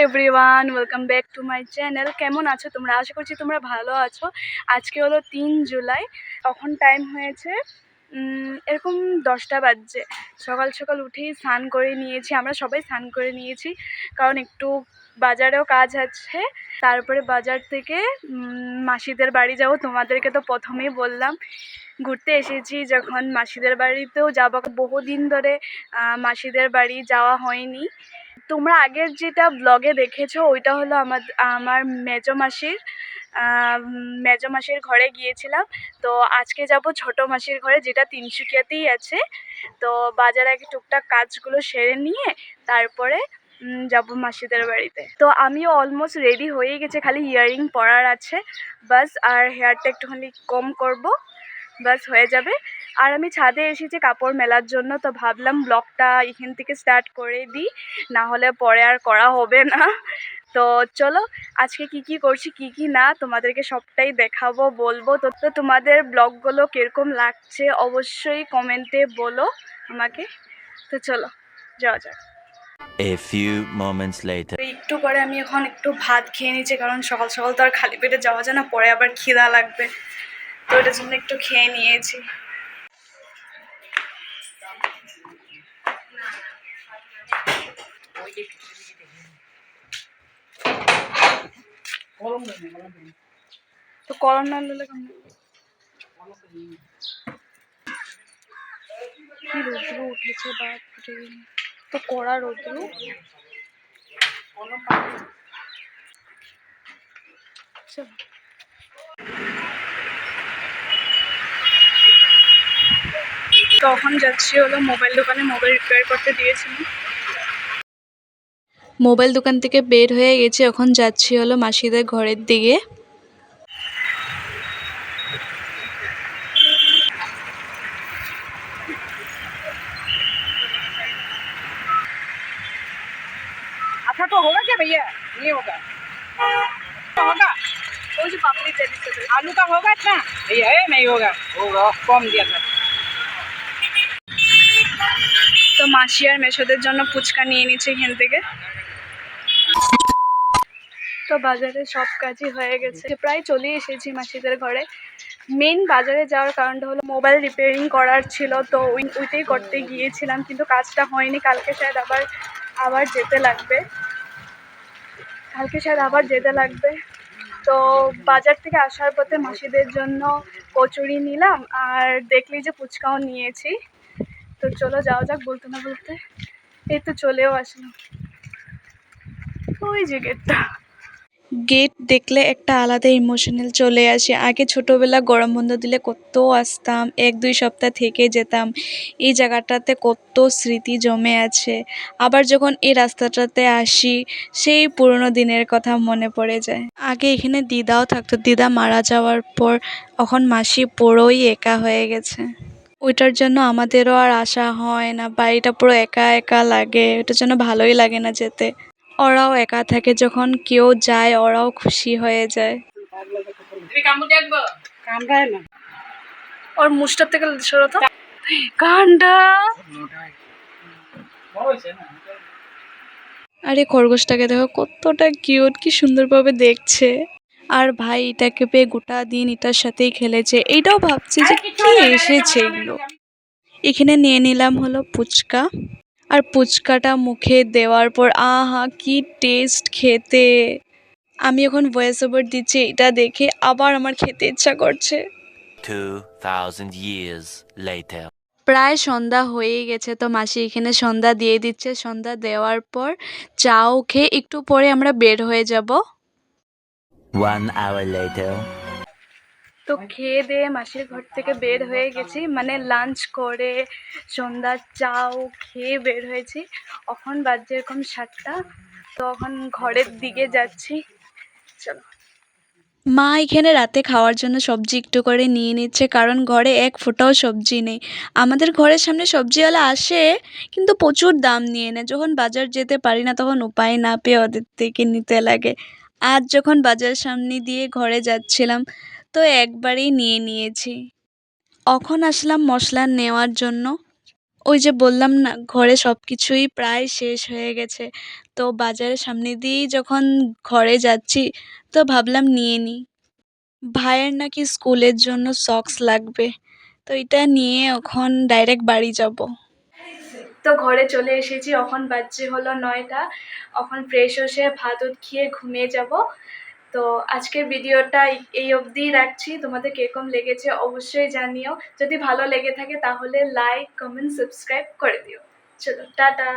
Everyone, welcome back to my channel. কেমন আছো তোমরা? আশা করছি তোমরা ভালো আছো। আজকে হলো 3 জুলাই। তখন টাইম হয়েছে এরকম 10টা বাজছে। সকাল সকাল উঠেই স্নান করে নিয়েছি, আমরা সবাই স্নান করে নিয়েছি, কারণ একটু বাজারেও কাজ আছে। তারপরে বাজার থেকে মাসিদের বাড়ি যাবো। তোমাদেরকে তো প্রথমেই বললাম ঘুরতে এসেছি যখন, মাসিদের বাড়িতেও যাবো। বহুদিন ধরে মাসিদের বাড়ি যাওয়া হয়নি। তোমরা আগের যেটা ব্লগে দেখেছো ওইটা হলো আমার মেজো মাসির ঘরে গিয়েছিলাম। তো আজকে যাব ছোট মাসির ঘরে, যেটা তিনসুকিয়াতেই আছে। তো বাজার আগে টুকটাক কাজগুলো সেরে নিয়ে তারপরে যাব মাসিদের বাড়িতে। তো আমিও অলমোস্ট রেডি হয়ে গেছে, খালি ইয়াররিং পরার আছে বাস। আর হেয়ারটা একটুখানি কম করব, বাস হয়ে যাবে। আর আমি ছাদে এসেছি কাপড় মেলার জন্য, তো ভাবলাম ব্লগটা এখান থেকে স্টার্ট করে দিই, না হলে পরে আর করা হবে না। তো চলো আজকে কি করছি কি না তোমাদেরকে সবটাই দেখাবো, বলবো। তো তোমাদের ব্লগগুলো কীরকম লাগছে অবশ্যই কমেন্টে বলো আমাকে। তো চলো যাওয়া যাক। A few moments later. একটু পরে আমি এখন একটু ভাত খেয়ে নিচ্ছি, কারণ সকাল সকাল তো আর খালি পেটে যাওয়া যায় না, পরে আবার খিদা লাগবে। তো এটার জন্য একটু খেয়ে নিয়েছি। তো কলম না নিলে কেমন? কি রৌদ্র উঠেছে বাপরে, তো কড়া রৌদ্র। তখন যাচ্ছি হলো মোবাইল দোকানে, মোবাইল রিপেয়ার করতে দিয়েছিলাম। মোবাইল দোকান থেকে বের হয়ে গেছি, এখন যাচ্ছি হলো মাসিদের ঘরের দিকে। अच्छा तो होगा क्या भैया? नहीं होगा तो होगा। ওই যে পাপড়ি দে দিতে হবে। आलू का होगा इतना भैया? नहीं होगा, होगा कम दिया था। তো মাসি আর মেশোদের জন্য ফুচকা নিয়ে নিচ্ছে এখান থেকে। তো বাজারে সব কাজই হয়ে গেছে, প্রায় চলে এসেছি মাসিদের ঘরে। মেন বাজারে যাওয়ার কারণটা হলো মোবাইল রিপেয়ারিং করার ছিল, তো ওইটাই করতে গিয়েছিলাম, কিন্তু কাজটা হয়নি। কালকে শায়দ আবার যেতে লাগবে। তো বাজার থেকে আসার পথে মাসিদের জন্য কচুরি নিলাম, আর দেখলি যে ফুচকাও নিয়েছি। তো চলো যাওয়া যাক। বলতে না বলতে এই তো চলেও আসলাম। ওই যে গেট দেখলে একটা আলাদা ইমোশনাল চলে আসে। আগে ছোটোবেলা গরম বন্ধ দিলে কত আসতাম, 1-2 সপ্তাহ থেকে যেতাম। এই জায়গাটাতে কত স্মৃতি জমে আছে। আবার যখন এই রাস্তাটাতে আসি, সেই পুরনো দিনের কথা মনে পড়ে যায়। আগে এখানে দিদাও থাকতো, দিদা মারা যাওয়ার পর এখন মাসি পুরোই একা হয়ে গেছে। ওইটার জন্য আমাদেরও আর আসা হয় না, বাড়িটা পুরো একা একা লাগে। ওইটার জন্য ভালোই লাগে না যেতে। ওরাও একা থাকে, যখন কেউ যায় ওরাও খুশি হয়ে যায়। ওর মুষ্টার থেকে সরতো কান্ডা। আরে খরগোশটাকে দেখো কতটা কিউট, কি সুন্দরভাবে দেখছে। আর ভাই এটাকে পেয়ে গোটা দিন এটার সাথেই খেলেছে। এইটাও ভাবছে যে কি এসেছে এগুলো। এখানে নিয়ে নিলাম হলো ফুচকা, আর ফুচকাটা মুখে দেওয়ার পর আহা কি টেস্ট খেতে। আমি এখন ভয়েস ওভার দিচ্ছি, এটা দেখে আবার আমার খেতে ইচ্ছা করছে। 2000 years later. প্রায় সন্ধ্যা হয়েই গেছে, তো মাসি এখানে সন্ধ্যা দিয়ে দিচ্ছে। সন্ধ্যা দেওয়ার পর চাও খেয়ে একটু পরে আমরা বের হয়ে যাব। 1 hour later. তো খেয়ে দিয়ে মাসির ঘর থেকে বের হয়ে গেছি, মানে লাঞ্চ করে সন্ধ্যার চাও খেয়ে বের হয়েছি। এখন বাজছে এরকম 7টা। তো এখন ঘরের দিকে যাচ্ছি, চলো। মা এখানে রাতে খাওয়ার জন্য সবজি একটু করে নিয়ে নিচ্ছে, কারণ ঘরে এক ফোঁটাও সবজি নেই। আমাদের ঘরের সামনে সবজিওয়ালা আসে, কিন্তু প্রচুর দাম নিয়ে নেয়। যখন বাজার যেতে পারি না তখন উপায় না পেয়ে ওদের থেকে নিতে লাগে। আজ যখন বাজার সামনে দিয়ে ঘরে যাচ্ছিলাম, তো একবারেই নিয়ে নিয়েছি। এখন আসলাম মশলা নেওয়ার জন্য। ওই যে বললাম না, ঘরে সব কিছুই প্রায় শেষ হয়ে গেছে। তো বাজারের সামনে দিয়েই যখন ঘরে যাচ্ছি, তো ভাবলাম নিয়ে নিই। ভাইয়ের নাকি স্কুলের জন্য সক্স লাগবে, তো এটা নিয়ে এখন ডাইরেক্ট বাড়ি যাব। তো ঘরে চলে এসেছি, এখন বাজছে হলো 9টা। এখন ফ্রেশ হয়ে ভাত খেয়ে ঘুমিয়ে যাব। তো আজকের ভিডিওটা এই অবধিই রাখছি। তোমাদের কিরকম লেগেছে অবশ্যই জানিও। যদি ভালো লেগে থাকে তাহলে লাইক, কমেন্ট, সাবস্ক্রাইব করে দিও। চলো, টাটা।